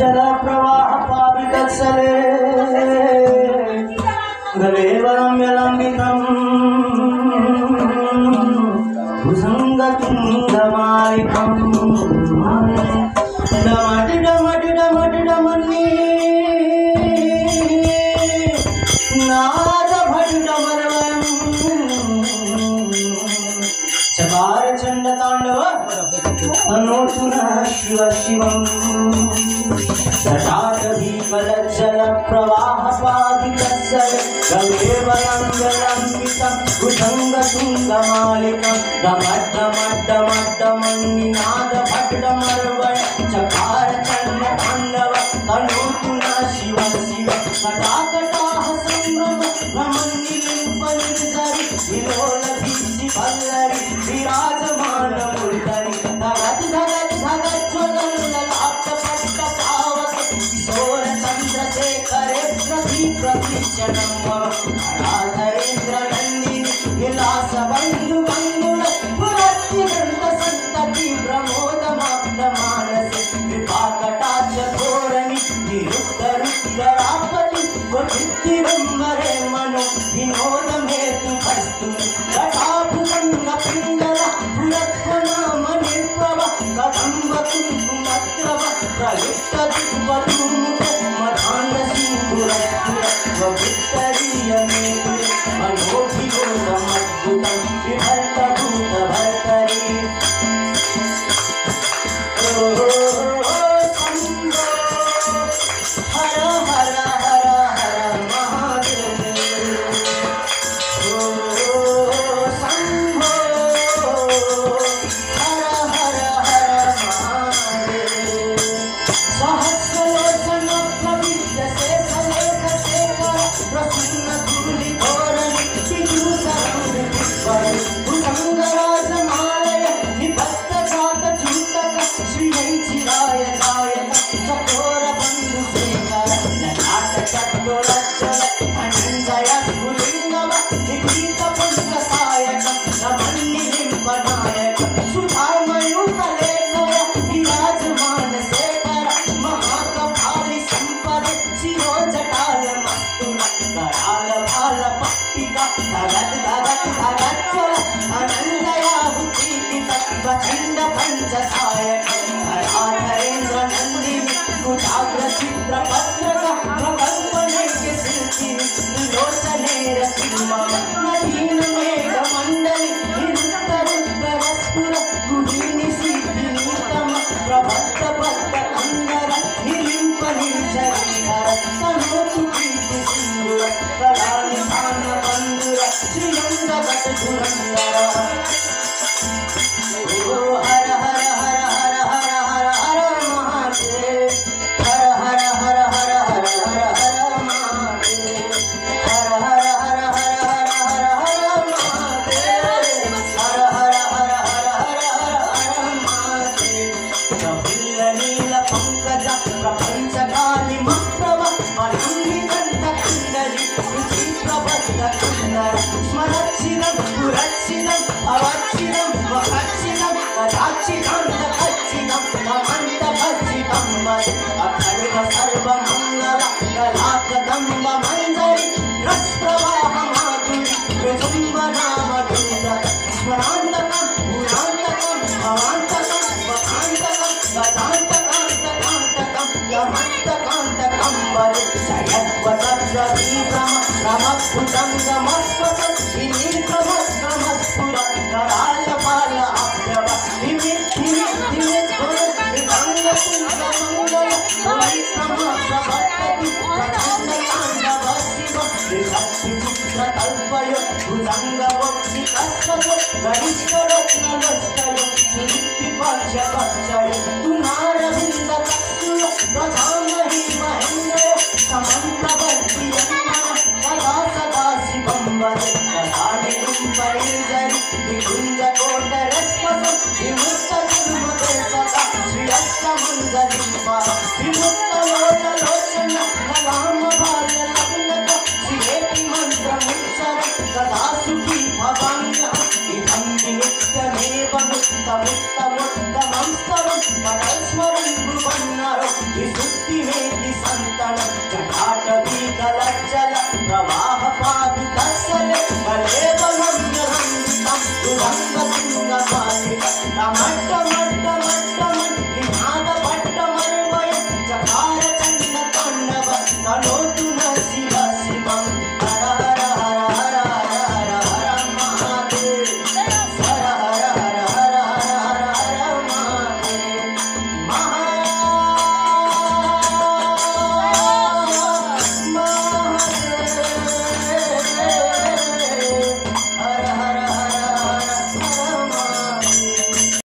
जल प्रवाह पावितत्सले गलेवरं यलम्बितं भुजङ्गतुङ्गमालिकं डमटि डमटि डमटि डमनि नाद भट डमरवं चकार चंड तांडव तनोतुना शिव शिवं जल प्रवाह पादितत्सले गलेवरं यलम्बितं भुजङ्गतुङ्गमालिकं डमड्डमड्डमड्डमन्निनाद भट्टमर्वण चकार चण्ड ताण्डव तनोतुना शिव शिव कटाकटाः संभ्रम भ्रमन्निलिम्पनिर्झरि विलोलभीषि भल्लरि विराजमान मूर्धनि धगत् धगत् धगत् ज्वलल्ललाटपट्टपावक किशोर चन्द्रशेखरे प्रतीक्षणं राधरेन्द्र नन्दिनि विलास बन्धु बन्धुर पुरस्तिगन्ध सन्तति प्रमोदमानसे कृपाकटाक्ष धोरणि निरुद्धरुद्धरापति वृत्तिरम्बरे मनो विनोदमेतु वस्तु जटाभुजङ्ग पिङ्गल पुरत्वनाम निर्भव कदम्ब कुङ्कुमत्रव प्रलिप्तदिग्वधूमुख मधान्ध सिन्धुरस्तुर वृत्तरीयमेतु मनोभिलोकमद्भुतं विभर्तभूतभर्तरि विमुक्त लोचन సృష్టివే